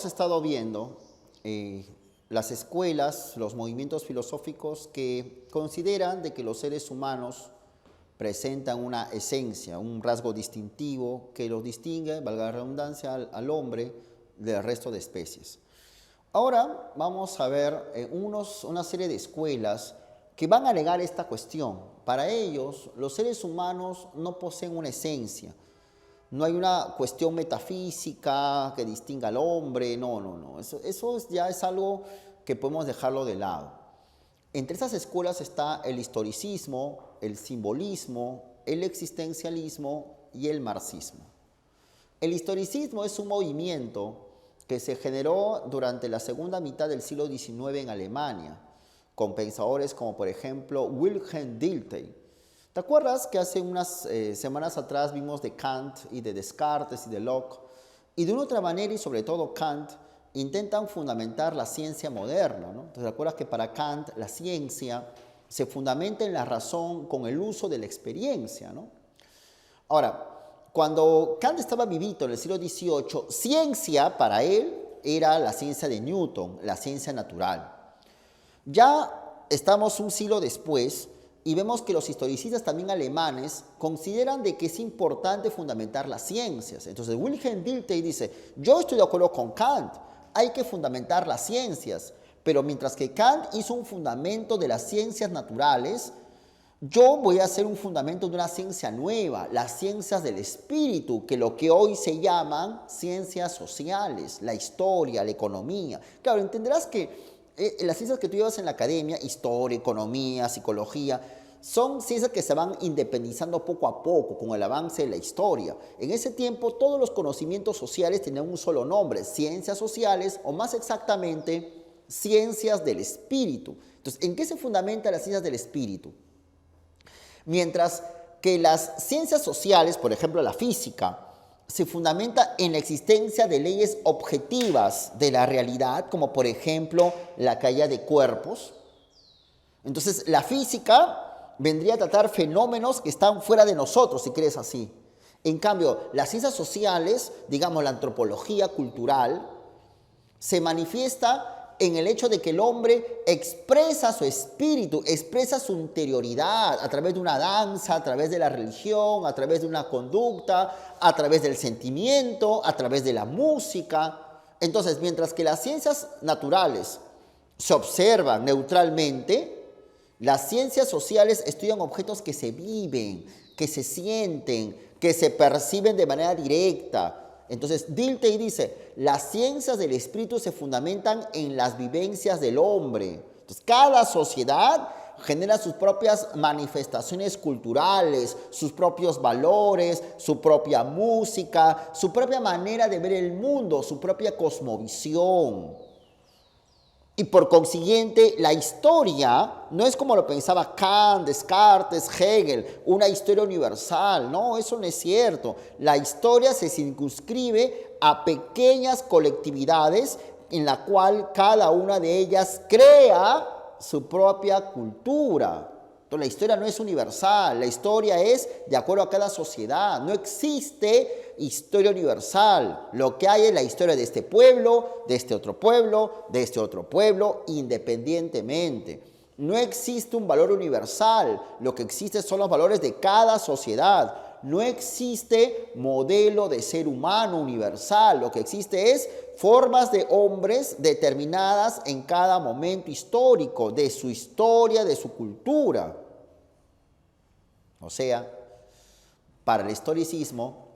hemos estado viendo las escuelas, los movimientos filosóficos que consideran de que los seres humanos presentan una esencia, un rasgo distintivo que los distingue, valga la redundancia, al hombre del resto de especies. Ahora vamos a ver una serie de escuelas que van a negar esta cuestión. Para ellos, los seres humanos no poseen una esencia. No hay una cuestión metafísica que distinga al hombre, no. Eso ya es algo que podemos dejarlo de lado. Entre estas escuelas está el historicismo, el simbolismo, el existencialismo y el marxismo. El historicismo es un movimiento que se generó durante la segunda mitad del siglo XIX en Alemania, con pensadores como por ejemplo Wilhelm Dilthey. ¿Te acuerdas que hace unas semanas atrás vimos de Kant y de Descartes y de Locke? Y de una otra manera, y sobre todo Kant, intentan fundamentar la ciencia moderna, ¿no? ¿Te acuerdas que para Kant la ciencia se fundamenta en la razón con el uso de la experiencia, ¿no? Ahora, cuando Kant estaba vivito en el siglo XVIII, ciencia para él era la ciencia de Newton, la ciencia natural. Ya estamos un siglo después y vemos que los historicistas también alemanes consideran de que es importante fundamentar las ciencias. Entonces Wilhelm Dilthey dice, yo estoy de acuerdo con Kant, hay que fundamentar las ciencias, pero mientras que Kant hizo un fundamento de las ciencias naturales, yo voy a hacer un fundamento de una ciencia nueva, las ciencias del espíritu, que lo que hoy se llaman ciencias sociales, la historia, la economía. Claro, entenderás que las ciencias que tú llevas en la academia, historia, economía, psicología, son ciencias que se van independizando poco a poco con el avance de la historia. En ese tiempo todos los conocimientos sociales tenían un solo nombre, ciencias sociales o más exactamente ciencias del espíritu. Entonces, ¿en qué se fundamenta las ciencias del espíritu? Mientras que las ciencias sociales, por ejemplo la física, se fundamenta en la existencia de leyes objetivas de la realidad, como por ejemplo la caída de cuerpos. Entonces la física vendría a tratar fenómenos que están fuera de nosotros, si quieres así. En cambio, las ciencias sociales, digamos la antropología cultural, se manifiesta en el hecho de que el hombre expresa su espíritu, expresa su interioridad a través de una danza, a través de la religión, a través de una conducta, a través del sentimiento, a través de la música. Entonces, mientras que las ciencias naturales se observan neutralmente, las ciencias sociales estudian objetos que se viven, que se sienten, que se perciben de manera directa. Entonces, Dilthey dice, las ciencias del espíritu se fundamentan en las vivencias del hombre. Entonces, cada sociedad genera sus propias manifestaciones culturales, sus propios valores, su propia música, su propia manera de ver el mundo, su propia cosmovisión. Y por consiguiente, la historia no es como lo pensaba Kant, Descartes, Hegel, una historia universal. No, eso no es cierto. La historia se circunscribe a pequeñas colectividades en la cual cada una de ellas crea su propia cultura. Entonces, la historia no es universal, la historia es de acuerdo a cada sociedad. No existe historia universal. Lo que hay es la historia de este pueblo, de este otro pueblo, de este otro pueblo, independientemente. No existe un valor universal. Lo que existe son los valores de cada sociedad. No existe modelo de ser humano universal. Lo que existe es formas de hombres determinadas en cada momento histórico, de su historia, de su cultura. O sea, para el historicismo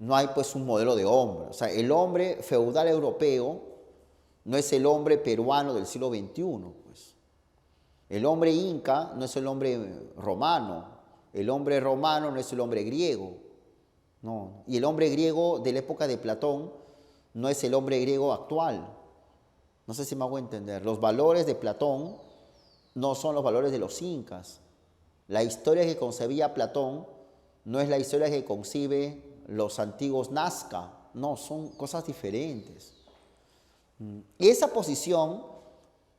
no hay pues un modelo de hombre. O sea, el hombre feudal europeo no es el hombre peruano del siglo XXI. Pues. El hombre inca no es el hombre romano. El hombre romano no es el hombre griego. No. Y el hombre griego de la época de Platón no es el hombre griego actual. No sé si me hago entender. Los valores de Platón no son los valores de los incas. La historia que concebía Platón no es la historia que concibe los antiguos Nazca. No, son cosas diferentes. Y esa posición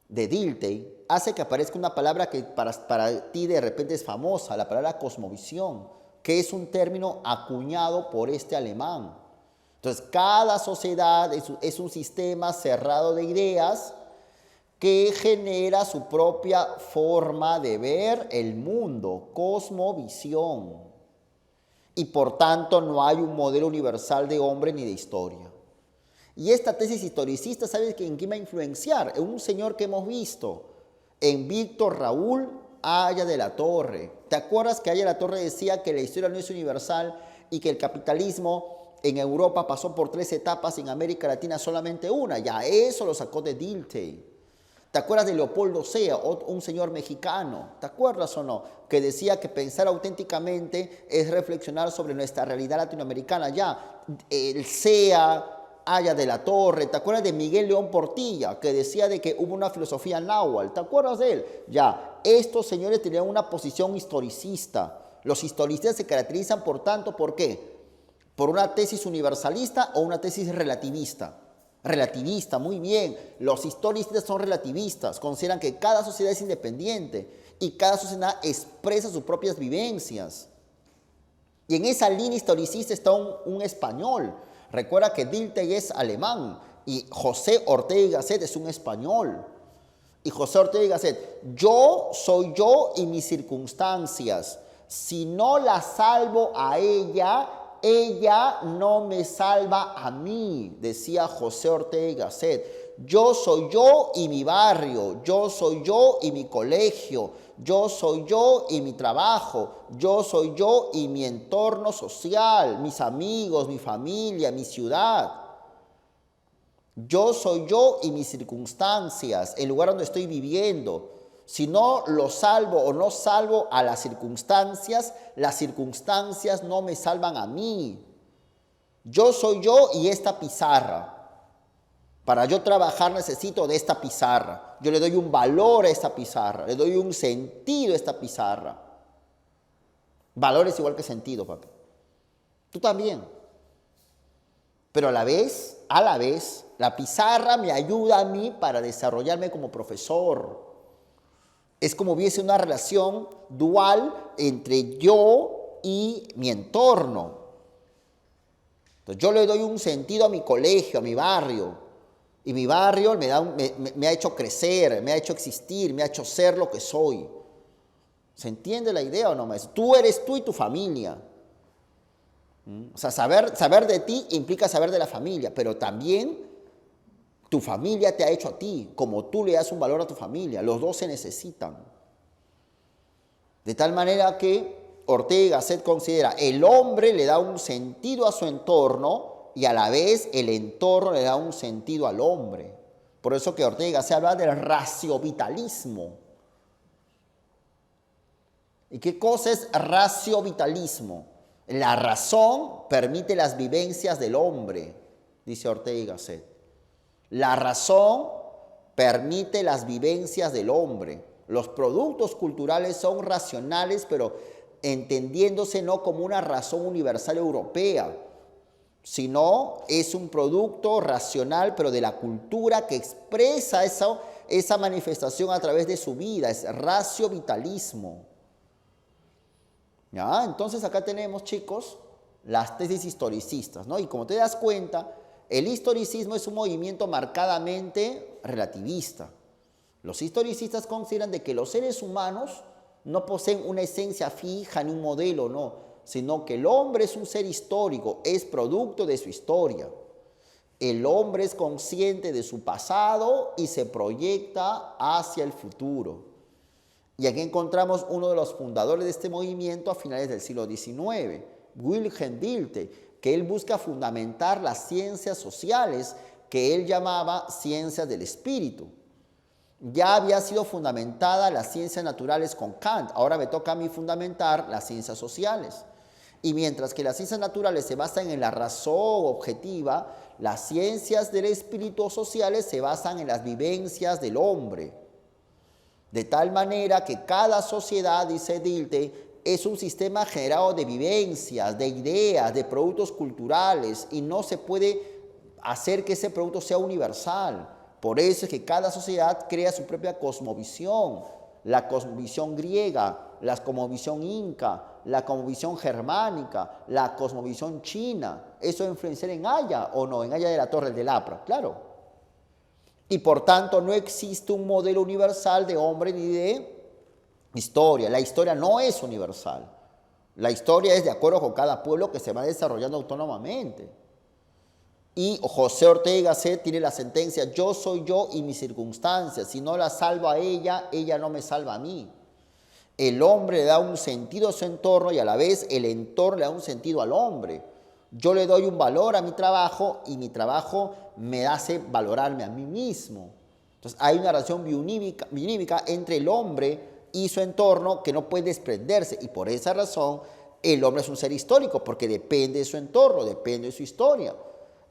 de Dilthey hace que aparezca una palabra que para ti de repente es famosa, la palabra cosmovisión, que es un término acuñado por este alemán. Entonces, cada sociedad es un sistema cerrado de ideas que genera su propia forma de ver el mundo, cosmovisión. Y por tanto no hay un modelo universal de hombre ni de historia. Y esta tesis historicista, ¿sabes en quién va a influenciar? En un señor que hemos visto, en Víctor Raúl Haya de la Torre. ¿Te acuerdas que Haya de la Torre decía que la historia no es universal y que el capitalismo en Europa pasó por 3 etapas, en América Latina solamente una? Ya eso lo sacó de Dilthey. ¿Te acuerdas de Leopoldo Sea, un señor mexicano? ¿Te acuerdas o no? Que decía que pensar auténticamente es reflexionar sobre nuestra realidad latinoamericana. Ya, el Sea, Haya de la Torre. ¿Te acuerdas de Miguel León Portilla, que decía de que hubo una filosofía náhuatl? ¿Te acuerdas de él? Ya, estos señores tenían una posición historicista. Los historicistas se caracterizan, por tanto, ¿por qué? ¿Por una tesis universalista o una tesis relativista? Relativista, muy bien. Los historicistas son relativistas, consideran que cada sociedad es independiente y cada sociedad expresa sus propias vivencias. Y en esa línea historicista está un español. Recuerda que Dilthey es alemán y José Ortega y Gasset es un español. Y José Ortega y Gasset, yo soy yo y mis circunstancias. Si no la salvo a ella, ella no me salva a mí, decía José Ortega y Gasset. Yo soy yo y mi barrio, yo soy yo y mi colegio, yo soy yo y mi trabajo, yo soy yo y mi entorno social, mis amigos, mi familia, mi ciudad. Yo soy yo y mis circunstancias, el lugar donde estoy viviendo. Si no lo salvo o no salvo a las circunstancias no me salvan a mí. Yo soy yo y esta pizarra. Para yo trabajar necesito de esta pizarra. Yo le doy un valor a esta pizarra, le doy un sentido a esta pizarra. Valor es igual que sentido, papi. Tú también. Pero a la vez, la pizarra me ayuda a mí para desarrollarme como profesor. Es como hubiese una relación dual entre yo y mi entorno. Entonces yo le doy un sentido a mi colegio, a mi barrio. Y mi barrio me ha hecho crecer, me ha hecho existir, me ha hecho ser lo que soy. ¿Se entiende la idea o no, maestro? Tú eres tú y tu familia. O sea, saber de ti implica saber de la familia, pero también tu familia te ha hecho a ti, como tú le das un valor a tu familia. Los dos se necesitan. De tal manera que Ortega y Gasset considera el hombre le da un sentido a su entorno y a la vez el entorno le da un sentido al hombre. Por eso que Ortega y Gasset habla del raciovitalismo. ¿Y qué cosa es raciovitalismo? La razón permite las vivencias del hombre, dice Ortega y Gasset. La razón permite las vivencias del hombre. Los productos culturales son racionales, pero entendiéndose no como una razón universal europea, sino es un producto racional, pero de la cultura que expresa esa manifestación a través de su vida. Es raciovitalismo. ¿Ya? Entonces acá tenemos, chicos, las tesis historicistas, ¿no? Y como te das cuenta, el historicismo es un movimiento marcadamente relativista. Los historicistas consideran de que los seres humanos no poseen una esencia fija ni un modelo, no, sino que el hombre es un ser histórico, es producto de su historia. El hombre es consciente de su pasado y se proyecta hacia el futuro. Y aquí encontramos uno de los fundadores de este movimiento a finales del siglo XIX, Wilhelm Dilthey, que él busca fundamentar las ciencias sociales que él llamaba ciencias del espíritu. Ya había sido fundamentada las ciencias naturales con Kant, ahora me toca a mí fundamentar las ciencias sociales. Y mientras que las ciencias naturales se basan en la razón objetiva, las ciencias del espíritu sociales se basan en las vivencias del hombre. De tal manera que cada sociedad, dice Dilthey, es un sistema generado de vivencias, de ideas, de productos culturales y no se puede hacer que ese producto sea universal. Por eso es que cada sociedad crea su propia cosmovisión, la cosmovisión griega, la cosmovisión inca, la cosmovisión germánica, la cosmovisión china. ¿Eso influencia en Aya o no? En Aya de la Torre del Lapra, claro. Y por tanto no existe un modelo universal de hombre ni de historia. La historia no es universal. La historia es de acuerdo con cada pueblo que se va desarrollando autónomamente. Y José Ortega Gasset tiene la sentencia: yo soy yo y mis circunstancias. Si no la salvo a ella, ella no me salva a mí. El hombre le da un sentido a su entorno y a la vez el entorno le da un sentido al hombre. Yo le doy un valor a mi trabajo y mi trabajo me hace valorarme a mí mismo. Entonces hay una relación biunímica entre el hombre y su entorno que no puede desprenderse, y por esa razón el hombre es un ser histórico, porque depende de su entorno, depende de su historia.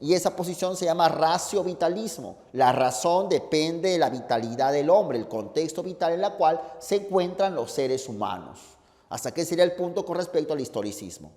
Y esa posición se llama racio-vitalismo. La razón depende de la vitalidad del hombre, el contexto vital en el cual se encuentran los seres humanos. Hasta aquí sería el punto con respecto al historicismo.